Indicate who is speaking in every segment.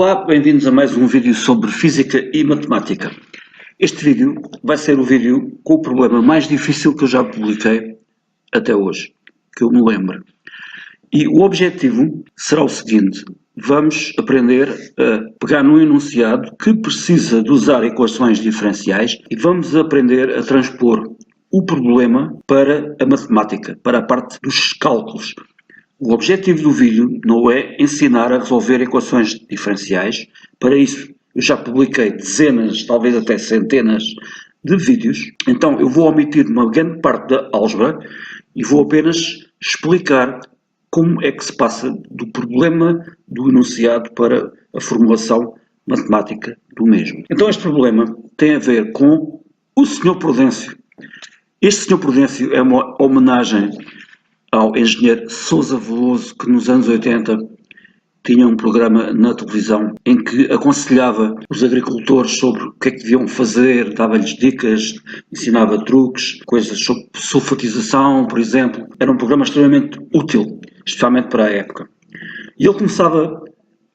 Speaker 1: Olá, bem-vindos a mais um vídeo sobre Física e Matemática. Este vídeo vai ser o vídeo com o problema mais difícil que eu já publiquei até hoje, que eu me lembro. E o objetivo será o seguinte: vamos aprender a pegar num enunciado que precisa de usar equações diferenciais e vamos aprender a transpor o problema para a matemática, para a parte dos cálculos. O objetivo do vídeo não é ensinar a resolver equações diferenciais. Para isso, eu já publiquei dezenas, talvez até centenas de vídeos. Então, eu vou omitir uma grande parte da álgebra e vou apenas explicar como é que se passa do problema do enunciado para a formulação matemática do mesmo. Então, este problema tem a ver com o Sr. Prudêncio. Este Sr. Prudêncio é uma homenagem ao engenheiro Sousa Veloso, que nos anos 80 tinha um programa na televisão em que aconselhava os agricultores sobre o que é que deviam fazer, dava-lhes dicas, ensinava truques, coisas sobre sulfatização, por exemplo. Era um programa extremamente útil, especialmente para a época. E ele começava,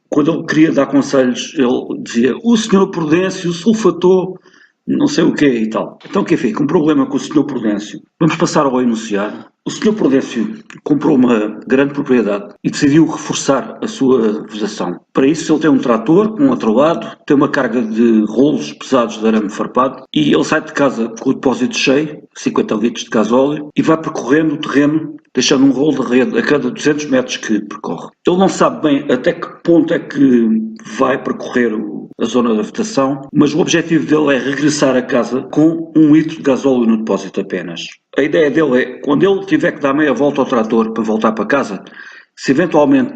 Speaker 1: quando ele queria dar conselhos, ele dizia: o Sr. Prudêncio sulfatou não sei o quê e tal. Então o que fica? Um problema com o Sr. Prudêncio. Vamos passar ao enunciado. O Sr. Prudêncio comprou uma grande propriedade e decidiu reforçar a sua vegetação. Para isso ele tem um trator com um outro lado, tem uma carga de rolos pesados de arame farpado e ele sai de casa com o depósito cheio, 50 litros de gasóleo, e vai percorrendo o terreno, deixando um rolo de rede a cada 200 metros que percorre. Ele não sabe bem até que ponto é que vai percorrer a zona da vegetação, mas o objetivo dele é regressar a casa com 1 litro de gasóleo no depósito apenas. A ideia dele é, quando ele tiver que dar meia volta ao trator para voltar para casa, se eventualmente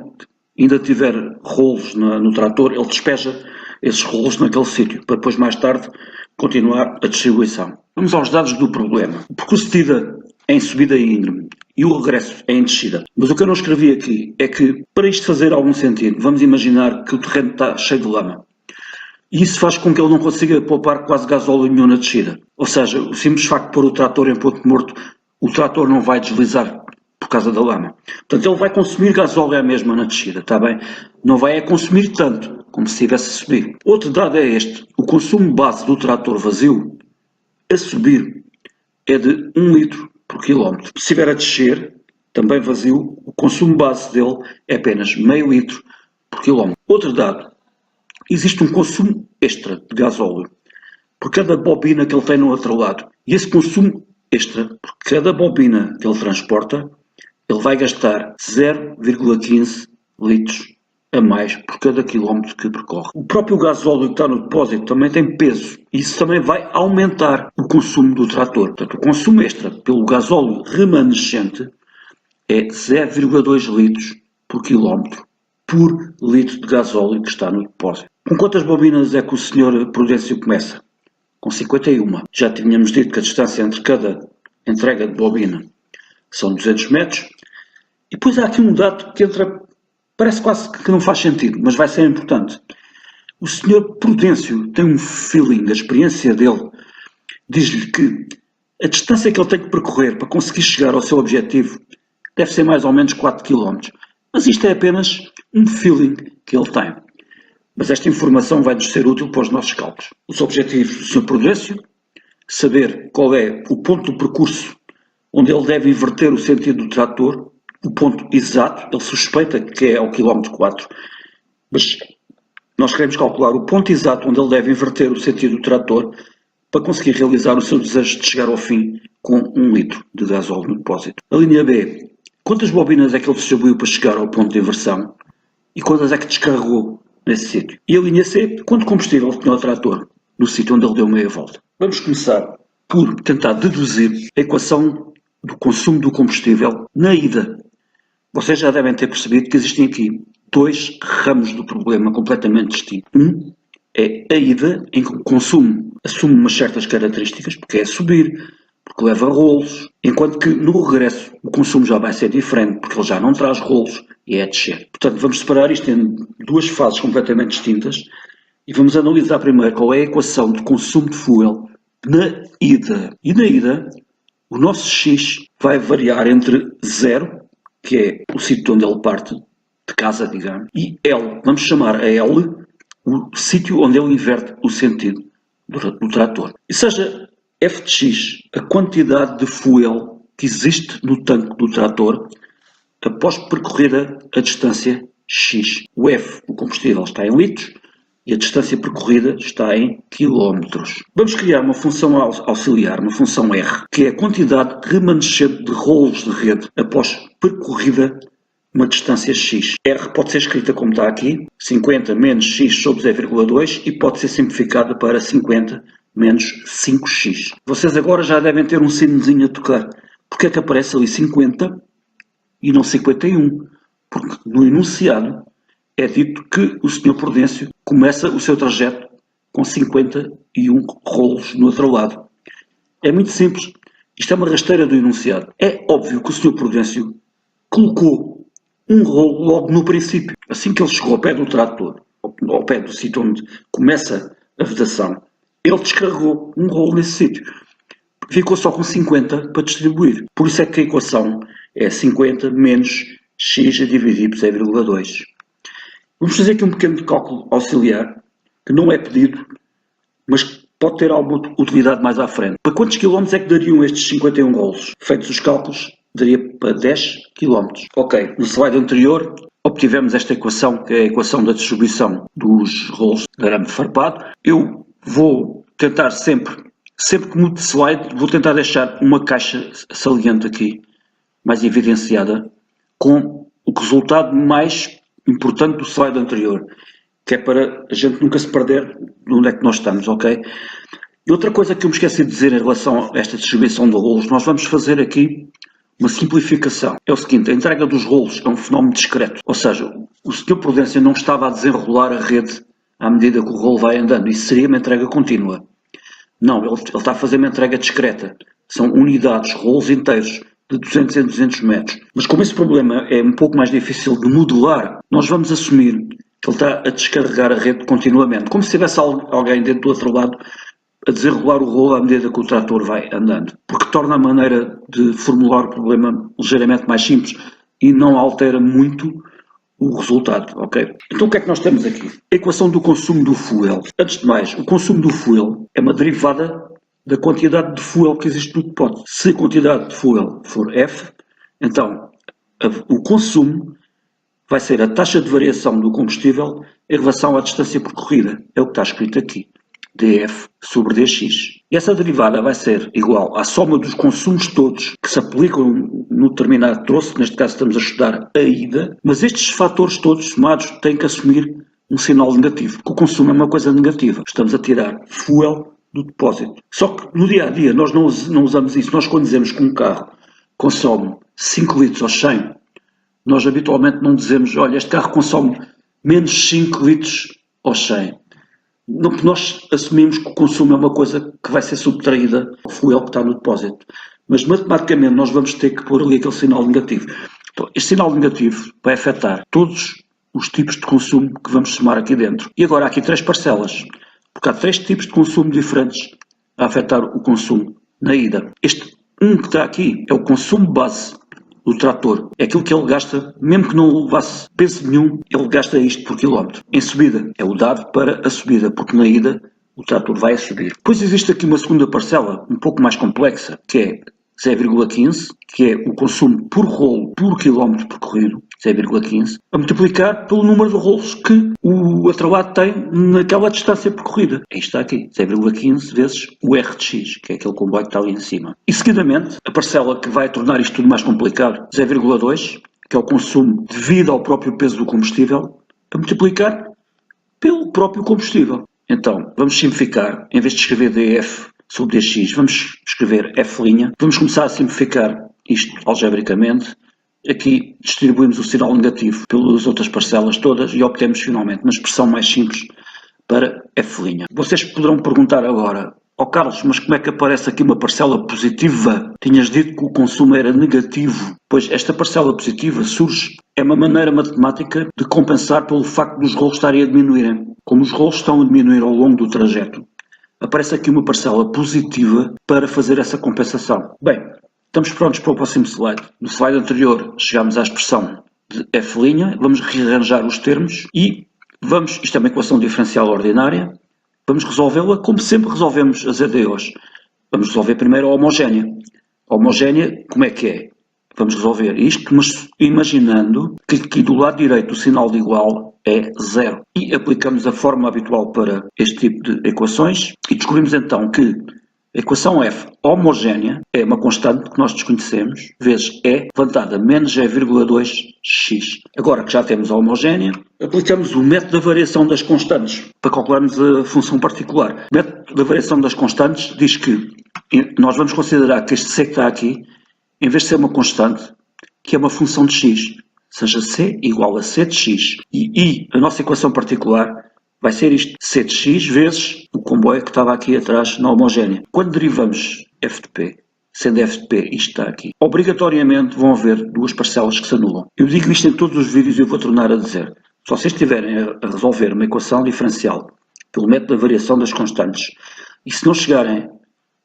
Speaker 1: ainda tiver rolos no trator, ele despeja esses rolos naquele sítio, para depois mais tarde continuar a distribuição. Vamos aos dados do problema. O percurso de ida é em subida íngreme e o regresso é em descida. Mas o que eu não escrevi aqui é que, para isto fazer algum sentido, vamos imaginar que o terreno está cheio de lama. E isso faz com que ele não consiga poupar quase gasóleo nenhum na descida. Ou seja, o simples facto de pôr o trator em ponto morto, o trator não vai deslizar por causa da lama. Portanto, ele vai consumir gasóleo mesmo na descida, está bem? Não vai consumir tanto, como se estivesse a subir. Outro dado é este: o consumo base do trator vazio a subir é de 1 litro por quilómetro. Se estiver a descer, também vazio, o consumo base dele é apenas meio litro por quilómetro. Outro dado: existe um consumo extra de gasóleo por cada bobina que ele tem no outro lado. E esse consumo extra, por cada bobina que ele transporta, ele vai gastar 0,15 litros a mais por cada quilómetro que percorre. O próprio gasóleo que está no depósito também tem peso. Isso também vai aumentar o consumo do trator. Portanto, o consumo extra pelo gasóleo remanescente é 0,2 litros por quilómetro por litro de gasóleo que está no depósito. Com quantas bobinas é que o Sr. Prudêncio começa? Com 51. Já tínhamos dito que a distância entre cada entrega de bobina são 200 metros. E depois há aqui um dado que entra, parece quase que não faz sentido, mas vai ser importante. O Sr. Prudêncio tem um feeling, a experiência dele diz-lhe que a distância que ele tem que percorrer para conseguir chegar ao seu objetivo deve ser mais ou menos 4 km. Mas isto é apenas um feeling que ele tem. Mas esta informação vai-nos ser útil para os nossos cálculos. Os objetivos do Sr. Prudêncio: saber qual é o ponto do percurso onde ele deve inverter o sentido do trator, o ponto exato. Ele suspeita que é ao quilómetro 4, mas nós queremos calcular o ponto exato onde ele deve inverter o sentido do trator para conseguir realizar o seu desejo de chegar ao fim com 1 litro de gasóleo no depósito. A linha B: quantas bobinas é que ele distribuiu para chegar ao ponto de inversão e quantas é que descarregou nesse sítio? E a linha C: quanto combustível tinha o trator no sítio onde ele deu meia volta? Vamos começar por tentar deduzir a equação do consumo do combustível na ida. Vocês já devem ter percebido que existem aqui dois ramos do problema completamente distintos. Um é a ida, em que o consumo assume umas certas características, porque é subir, porque leva rolos, enquanto que no regresso o consumo já vai ser diferente, porque ele já não traz rolos e é descer. Portanto, vamos separar isto em duas fases completamente distintas e vamos analisar primeiro qual é a equação de consumo de fuel na ida. E na ida, o nosso X vai variar entre 0, que é o sítio onde ele parte, de casa, digamos, e L. Vamos chamar a L o sítio onde ele inverte o sentido do trator. E seja f de x a quantidade de fuel que existe no tanque do trator após percorrida a distância x. O F, o combustível, está em litros e a distância percorrida está em quilómetros. Vamos criar uma função auxiliar, uma função R, que é a quantidade remanescente de rolos de rede após percorrida uma distância x. R pode ser escrita como está aqui, 50 menos x sobre 0,2 e pode ser simplificada para 50 menos 5x. Vocês agora já devem ter um sinozinho a tocar. Porque é que aparece ali 50 e não 51? Porque no enunciado é dito que o Sr. Prudêncio começa o seu trajeto com 51 rolos no outro lado. É muito simples. Isto é uma rasteira do enunciado. É óbvio que o Sr. Prudêncio colocou um rolo logo no princípio. Assim que ele chegou ao pé do trator, ao pé do sítio onde começa a vedação, ele descarregou um rolo nesse sítio. Ficou só com 50 para distribuir. Por isso é que a equação é 50 menos x a dividir por 0,2. Vamos fazer aqui um pequeno cálculo auxiliar, que não é pedido, mas pode ter alguma utilidade mais à frente. Para quantos quilómetros é que dariam estes 51 rolos? Feitos os cálculos, daria para 10 km. Ok, no slide anterior obtivemos esta equação, que é a equação da distribuição dos rolos de arame farpado. Eu vou tentar sempre que mude de slide, vou tentar deixar uma caixa saliente aqui, mais evidenciada, com o resultado mais importante do slide anterior, que é para a gente nunca se perder de onde é que nós estamos, ok? E outra coisa que eu me esqueci de dizer em relação a esta distribuição de rolos, nós vamos fazer aqui uma simplificação. É o seguinte, a entrega dos rolos é um fenómeno discreto, ou seja, o Sr. Prudêncio não estava a desenrolar a rede à medida que o rolo vai andando, isso seria uma entrega contínua. Não, ele está a fazer uma entrega discreta. São unidades, rolos inteiros, de 200 em 200 metros. Mas como esse problema é um pouco mais difícil de modelar, nós vamos assumir que ele está a descarregar a rede continuamente. Como se tivesse alguém dentro do outro lado a desenrolar o rolo à medida que o trator vai andando. Porque torna a maneira de formular o problema ligeiramente mais simples e não altera muito o resultado, ok? Então o que é que nós temos aqui? A equação do consumo do fuel. Antes de mais, o consumo do fuel é uma derivada da quantidade de fuel que existe no depósito. Se a quantidade de fuel for F, então o consumo vai ser a taxa de variação do combustível em relação à distância percorrida. É o que está escrito aqui. dF sobre dx. E essa derivada vai ser igual à soma dos consumos todos que se aplicam no determinado troço, neste caso estamos a estudar a ida, mas estes fatores todos somados têm que assumir um sinal negativo, porque o consumo é uma coisa negativa. Estamos a tirar fuel do depósito. Só que no dia a dia nós não usamos isso. Nós quando dizemos que um carro consome 5 litros ao 100, nós habitualmente não dizemos, olha, este carro consome menos 5 litros ao 100. Nós assumimos que o consumo é uma coisa que vai ser subtraída ao fuel que está no depósito. Mas matematicamente nós vamos ter que pôr ali aquele sinal negativo. Então, este sinal negativo vai afetar todos os tipos de consumo que vamos somar aqui dentro. E agora há aqui 3 parcelas, porque há 3 tipos de consumo diferentes a afetar o consumo na ida. Este que está aqui é o consumo base do trator. É aquilo que ele gasta, mesmo que não levasse peso nenhum, ele gasta isto por quilómetro. Em subida, é o dado para a subida, porque na ida o trator vai a subir. Depois existe aqui uma segunda parcela, um pouco mais complexa, que é 0,15, que é o consumo por rolo por quilómetro percorrido, 0,15, a multiplicar pelo número de rolos que o atrelado tem naquela distância percorrida. Aí está aqui, 0,15 vezes o R de X, que é aquele comboio que está ali em cima. E seguidamente, a parcela que vai tornar isto tudo mais complicado, 0,2, que é o consumo devido ao próprio peso do combustível, a multiplicar pelo próprio combustível. Então, vamos simplificar, em vez de escrever dF sobre dx, vamos escrever F', vamos começar a simplificar isto algebricamente, aqui distribuímos o sinal negativo pelas outras parcelas todas e obtemos finalmente uma expressão mais simples para F'. Vocês poderão perguntar agora, Carlos, mas como é que aparece aqui uma parcela positiva? Tinhas dito que o consumo era negativo. Pois esta parcela positiva surge, é uma maneira matemática de compensar pelo facto dos rolos estarem a diminuírem. Como os rolos estão a diminuir ao longo do trajeto, aparece aqui uma parcela positiva para fazer essa compensação. Bem, estamos prontos para o próximo slide. No slide anterior chegámos à expressão de F', vamos rearranjar os termos e Isto é uma equação diferencial ordinária, vamos resolvê-la como sempre resolvemos as EDOs. Vamos resolver primeiro a homogénea. A homogénea, como é que é? Vamos resolver isto, mas imaginando que aqui do lado direito o sinal de igual é zero. E aplicamos a fórmula habitual para este tipo de equações e descobrimos então que a equação f homogénea é uma constante que nós desconhecemos, vezes e levantada a menos e,2x. Agora que já temos a homogénea, aplicamos o método da variação das constantes para calcularmos a função particular. O método da variação das constantes diz que nós vamos considerar que este c que está aqui, em vez de ser uma constante, que é uma função de x, seja c igual a c de x. E a nossa equação particular vai ser isto, c de x vezes o comboio que estava aqui atrás na homogénea. Quando derivamos f de p, sendo f de p isto está aqui, obrigatoriamente vão haver duas parcelas que se anulam. Eu digo isto em todos os vídeos e eu vou tornar a dizer. Se vocês estiverem a resolver uma equação diferencial pelo método da variação das constantes, e se não chegarem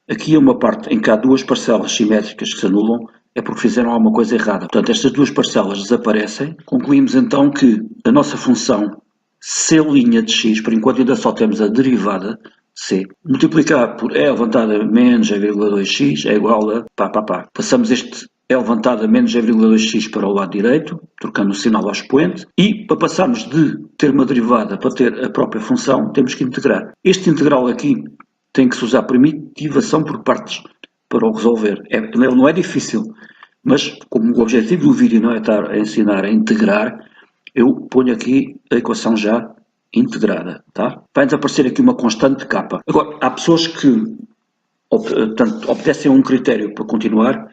Speaker 1: aqui a uma parte em que há duas parcelas simétricas que se anulam, é porque fizeram alguma coisa errada. Portanto, estas duas parcelas desaparecem. Concluímos então que a nossa função c' de x, por enquanto ainda só temos a derivada c, multiplicar por e levantada a menos e,2x é igual a pá. Passamos este e levantado a menos e,2x para o lado direito, trocando o sinal ao expoente, e para passarmos de ter uma derivada para ter a própria função, temos que integrar. Este integral aqui tem que se usar primitivação por partes para o resolver. Ele não é difícil, mas como o objetivo do vídeo não é estar a ensinar a integrar, eu ponho aqui a equação já integrada, tá? Vai-nos aparecer aqui uma constante de k. Agora, há pessoas que obedecem a um critério para continuar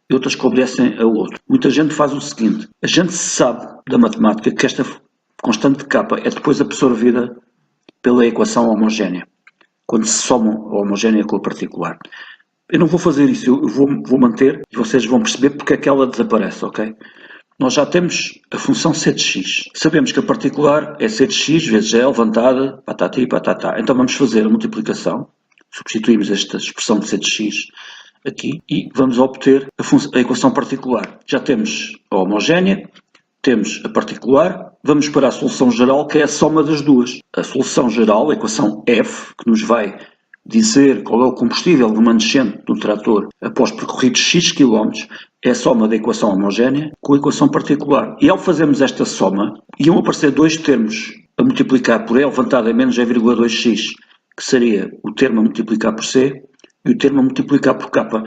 Speaker 1: e outras que obedecem a outro. Muita gente faz o seguinte, a gente sabe da matemática que esta constante de k é depois absorvida pela equação homogénea, quando se somam a homogénea com a particular. Eu não vou fazer isso, eu vou manter e vocês vão perceber porque é que ela desaparece, ok? Nós já temos a função c de x. Sabemos que a particular é c de x vezes e levantada, patati patatá. Então vamos fazer a multiplicação, substituímos esta expressão de c de x aqui e vamos obter a equação particular. Já temos a homogénea, temos a particular, vamos para a solução geral, que é a soma das duas. A solução geral, a equação f, que nos vai dizer qual é o combustível remanescente do trator após percorridos x km, é a soma da equação homogénea com a equação particular. E ao fazermos esta soma, iam aparecer dois termos a multiplicar por e levantada a menos e,2x, que seria o termo a multiplicar por c e o termo a multiplicar por k.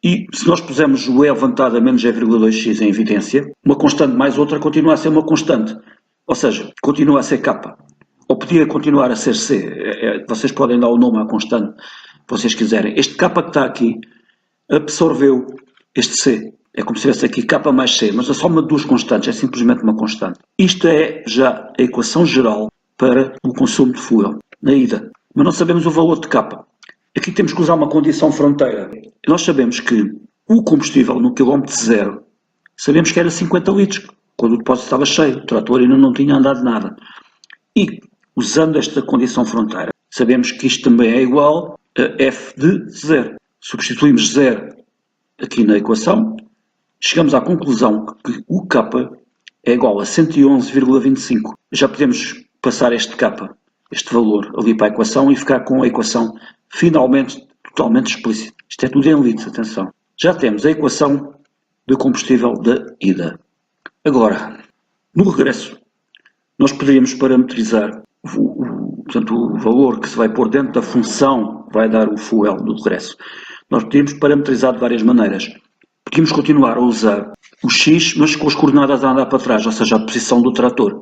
Speaker 1: E se nós pusermos o e levantado a menos e,2x em evidência, uma constante mais outra continua a ser uma constante. Ou seja, continua a ser k. Ou podia continuar a ser c. Vocês podem dar o nome à constante que vocês quiserem. Este k que está aqui absorveu este c. É como se tivesse aqui k mais c, mas a soma de duas constantes é simplesmente uma constante. Isto é já a equação geral para o consumo de fuel na ida. Mas não sabemos o valor de k. Aqui temos que usar uma condição fronteira. Nós sabemos que o combustível no quilómetro zero, sabemos que era 50 litros, quando o depósito estava cheio, o trator ainda não tinha andado nada. E, usando esta condição fronteira, sabemos que isto também é igual a f de zero. Substituímos zero aqui na equação, chegamos à conclusão que o k é igual a 111,25. Já podemos passar este k, este valor, ali para a equação e ficar com a equação finalmente totalmente explícita. Isto é tudo em litros, atenção. Já temos a equação do combustível da ida. Agora, no regresso, nós poderíamos parametrizar portanto, o valor que se vai pôr dentro da função vai dar o fuel do regresso. Nós podíamos parametrizar de várias maneiras. Podíamos continuar a usar o x, mas com as coordenadas a andar para trás, ou seja, a posição do trator.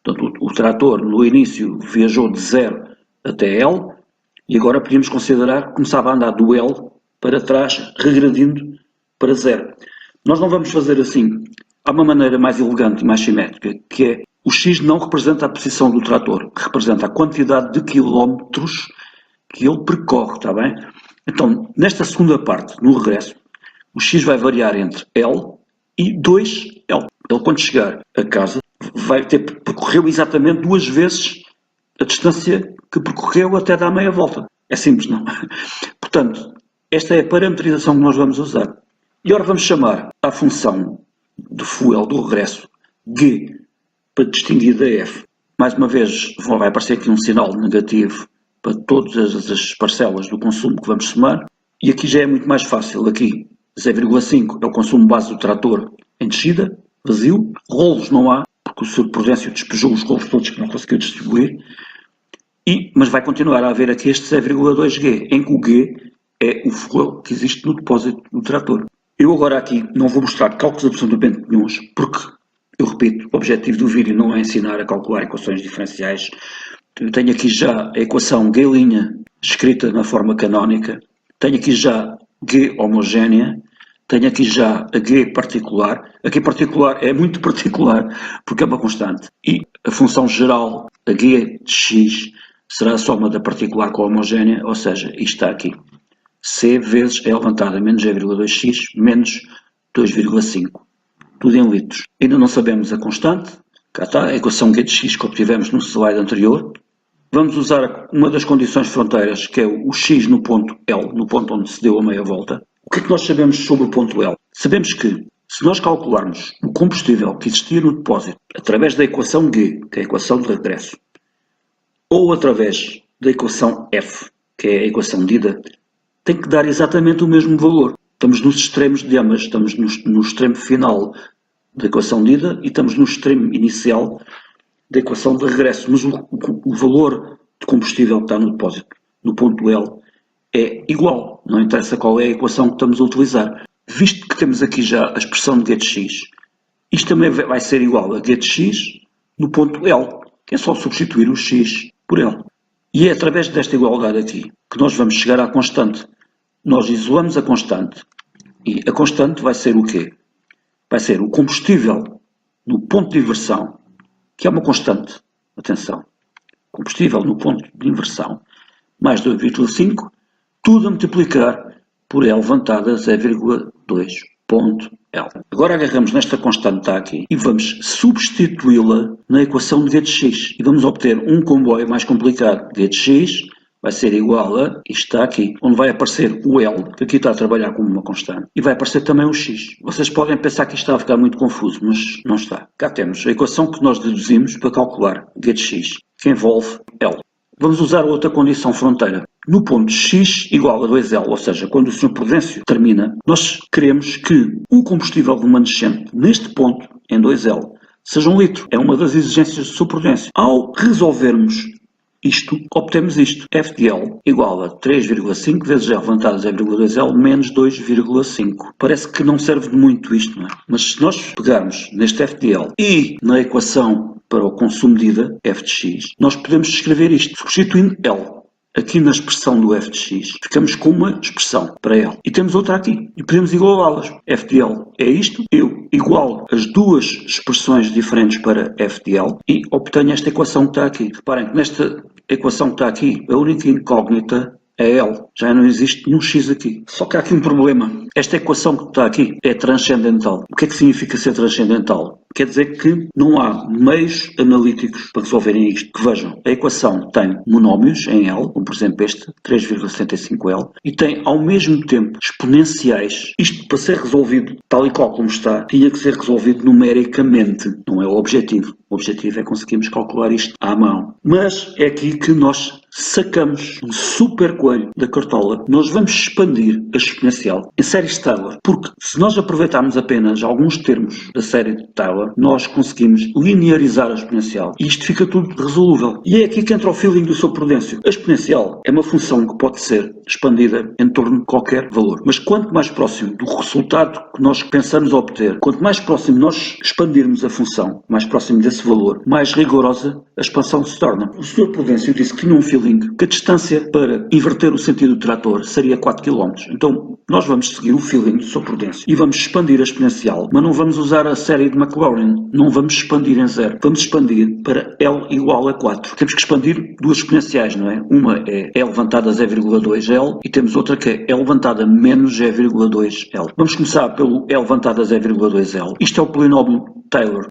Speaker 1: Portanto, o trator no início viajou de 0 até L, e agora podíamos considerar que começava a andar do L para trás, regredindo para 0. Nós não vamos fazer assim. Há uma maneira mais elegante e mais simétrica, que é o x não representa a posição do trator, que representa a quantidade de quilómetros que ele percorre, está bem? Então, nesta segunda parte, no regresso, o x vai variar entre L e 2L. Ele, quando chegar a casa, vai ter percorreu exatamente duas vezes a distância que percorreu até dar meia volta. É simples, não? Portanto, esta é a parametrização que nós vamos usar. E agora vamos chamar a função de fuel do regresso G, para distinguir da F. mais uma vez vai aparecer aqui um sinal negativo para todas as parcelas do consumo que vamos somar, e aqui já é muito mais fácil. Aqui 0,5 é o consumo base do trator em descida, vazio, rolos não há, porque o Sr. Prudêncio despejou os rolos todos que não conseguiu distribuir, mas vai continuar a haver aqui este 0,2G, em que o G é o fuel que existe no depósito do trator. Eu agora aqui não vou mostrar cálculos absolutamente nenhuns, porque, eu repito, o objetivo do vídeo não é ensinar a calcular equações diferenciais. Eu tenho aqui já a equação G' escrita na forma canónica, tenho aqui já G homogénea, tenho aqui já a G particular. A G particular é muito particular porque é uma constante. E a função geral, a G de x, será a soma da particular com a homogénea, ou seja, isto está aqui. C vezes E levantada menos G,2x menos 2,5. Tudo em litros. Ainda não sabemos a constante. Cá está, a equação G de x que obtivemos no slide anterior. Vamos usar uma das condições fronteiras, que é o x no ponto L, no ponto onde se deu a meia volta. O que é que nós sabemos sobre o ponto L? Sabemos que, se nós calcularmos o combustível que existia no depósito através da equação G, que é a equação de regresso, ou através da equação F, que é a equação de ida, tem que dar exatamente o mesmo valor. Estamos nos extremos de ambas, estamos no extremo final da equação de ida e estamos no extremo inicial da equação de regresso, mas o valor de combustível que está no depósito, no ponto L, é igual, não interessa qual é a equação que estamos a utilizar. Visto que temos aqui já a expressão de G de x, isto também vai ser igual a G de x no ponto L, que é só substituir o x por L. E é através desta igualdade aqui que nós vamos chegar à constante. Nós isolamos a constante e a constante vai ser o quê? Vai ser o combustível no ponto de inversão, que é uma constante, atenção, combustível no ponto de inversão, mais 2,5, tudo a multiplicar por L levantada 0,2 ponto L. Agora agarramos nesta constante que está aqui e vamos substituí-la na equação de G de x e vamos obter um comboio mais complicado. G de x vai ser igual a, isto está aqui, onde vai aparecer o L, que aqui está a trabalhar como uma constante, e vai aparecer também o x. Vocês podem pensar que isto está a ficar muito confuso, mas não está. Cá temos a equação que nós deduzimos para calcular G de x, que envolve L. Vamos usar outra condição fronteira. No ponto x igual a 2L, ou seja, quando o Sr. Prudêncio termina, nós queremos que o combustível remanescente neste ponto, em 2L, seja 1 litro. É uma das exigências do Sr. Prudêncio. Ao resolvermos isto, obtemos isto. F de L igual a 3,5 vezes L levantado 0,2L menos 2,5. Parece que não serve de muito isto, não é? Mas se nós pegarmos neste F de L e na equação para o consumo de ida, F de x, nós podemos escrever isto, substituindo L. Aqui na expressão do f de x, ficamos com uma expressão para L. E temos outra aqui. E podemos igualá-las. F de L é isto. Eu igualo as duas expressões diferentes para f de L e obtenho esta equação que está aqui. Reparem que nesta equação que está aqui, a única incógnita é L. Já não existe nenhum x aqui. Só que há aqui um problema. Esta equação que está aqui é transcendental. O que é que significa ser transcendental? Quer dizer que não há meios analíticos para resolverem isto. Que vejam, a equação tem monómios em L, como por exemplo este, 3,75L, e tem ao mesmo tempo exponenciais. Isto para ser resolvido tal e qual como está, tinha que ser resolvido numericamente. Não é o objetivo. O objetivo é conseguirmos calcular isto à mão. Mas é aqui que nós sacamos um super coelho da cartola. Nós vamos expandir a exponencial em séries de Taylor, porque se nós aproveitarmos apenas alguns termos da série de Taylor, nós conseguimos linearizar a exponencial e isto fica tudo resolúvel. E é aqui que entra o feeling do Sr. Prudêncio. A exponencial é uma função que pode ser expandida em torno de qualquer valor, mas quanto mais próximo do resultado que nós pensamos obter, quanto mais próximo nós expandirmos a função, mais próximo desse valor, mais rigorosa a expansão se torna. O Sr. Prudêncio disse que tinha um feeling que a distância para inverter o sentido do trator seria 4 km. Então, nós vamos seguir o feeling do Sr. Prudêncio e vamos expandir a exponencial, mas não vamos usar a série de Maclaurin, não vamos expandir em zero, vamos expandir para L igual a 4. Temos que expandir duas exponenciais, não é? Uma é L levantada a 0,2L e temos outra que é L levantada menos 0,2L. Vamos começar pelo L levantada a 0,2L. Isto é o polinómio Taylor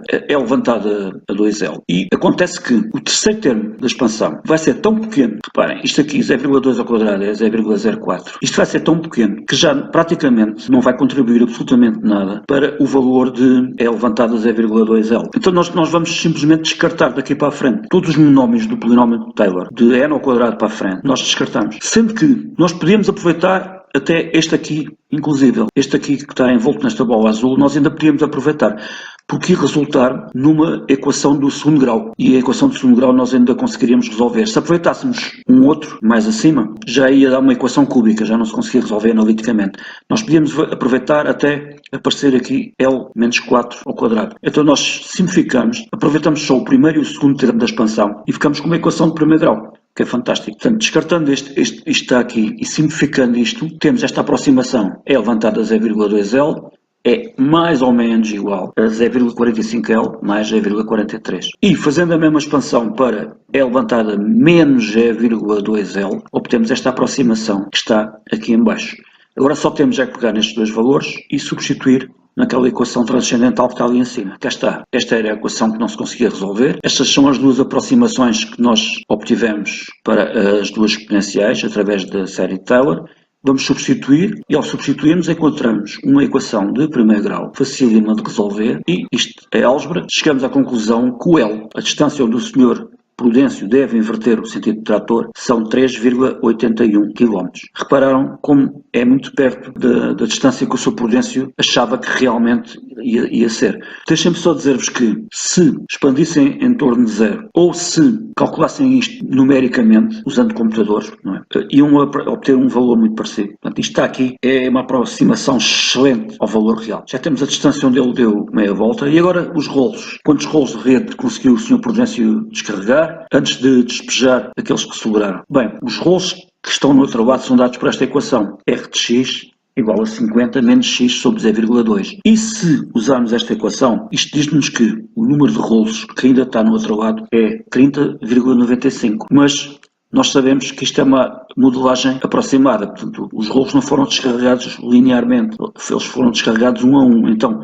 Speaker 1: é levantada a 2L. E acontece que o terceiro termo da expansão vai ser tão pequeno, reparem, isto aqui 0,2 ao quadrado é 0,04. Isto vai ser tão pequeno que já praticamente não vai contribuir absolutamente nada para o valor de E levantado a 0,2L. Então nós vamos simplesmente descartar daqui para a frente todos os monómios do polinómio de Taylor, de n ao quadrado para a frente, nós descartamos. Sendo que nós podíamos aproveitar até este aqui, inclusive, este aqui que está envolto nesta bola azul, nós ainda podíamos aproveitar, porque ia resultar numa equação do segundo grau. E a equação do segundo grau nós ainda conseguiríamos resolver. Se aproveitássemos um outro mais acima, já ia dar uma equação cúbica, já não se conseguia resolver analiticamente. Nós podíamos aproveitar até aparecer aqui L menos 4 ao quadrado. Então nós simplificamos, aproveitamos só o primeiro e o segundo termo da expansão e ficamos com uma equação de primeiro grau, que é fantástico. Portanto, descartando isto está aqui e simplificando isto, temos esta aproximação E levantada a 0,2L, é mais ou menos igual a 0,45L mais 0,43. E fazendo a mesma expansão para E levantada menos 0,2L, obtemos esta aproximação que está aqui em baixo. Agora só temos é que pegar nestes dois valores e substituir naquela equação transcendental que está ali em cima. Cá está. Esta era a equação que não se conseguia resolver. Estas são as duas aproximações que nós obtivemos para as duas exponenciais através da série de Taylor. Vamos substituir e ao substituirmos encontramos uma equação de primeiro grau facílima de resolver e isto é álgebra. Chegamos à conclusão que o L, a distância onde o Sr. Prudêncio deve inverter o sentido do trator, são 3,81 km. Repararam como é muito perto da distância que o Sr. Prudêncio achava que realmente ia ser. Deixem-me só dizer-vos que se expandissem em torno de zero ou se calculassem isto numericamente, usando computadores, não é? Iam obter um valor muito parecido. Portanto, isto está aqui, é uma aproximação excelente ao valor real. Já temos a distância onde ele deu meia volta e agora os rolos. Quantos rolos de rede conseguiu o Sr. Prudêncio descarregar antes de despejar aqueles que sobraram? Bem, os rolos que estão no outro lado são dados por esta equação. R de x igual a 50 menos x sobre 0,2. E se usarmos esta equação, isto diz-nos que o número de rolos que ainda está no outro lado é 30,95. Mas nós sabemos que isto é uma modelagem aproximada. Portanto, os rolos não foram descarregados linearmente. Eles foram descarregados um a um. Então,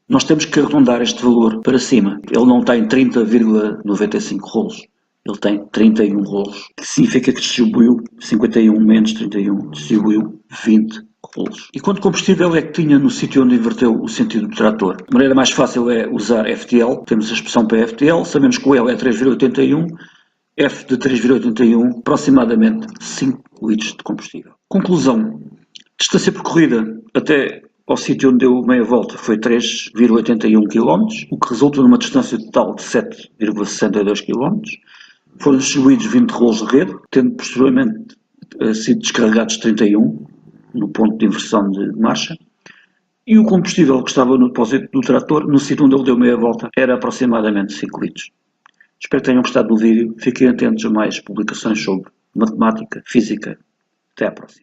Speaker 1: nós temos que arredondar este valor para cima. Ele não tem 30,95 rolos. Ele tem 31 rolos, que significa que distribuiu 51 menos 31, distribuiu 20 rolos. E quanto combustível é que tinha no sítio onde inverteu o sentido do trator? A maneira mais fácil é usar FTL. Temos a expressão para FTL, sabemos que o L é 3,81, F de 3,81, aproximadamente 5 litros de combustível. Conclusão. Distância percorrida até ao sítio onde deu meia volta foi 3,81 km, o que resulta numa distância total de 7,62 km. Foram distribuídos 20 rolos de rede, tendo posteriormente sido descarregados 31 no ponto de inversão de marcha. E o combustível que estava no depósito do trator, no sítio onde ele deu meia volta, era aproximadamente 5 litros. Espero que tenham gostado do vídeo. Fiquem atentos a mais publicações sobre matemática, física. Até à próxima.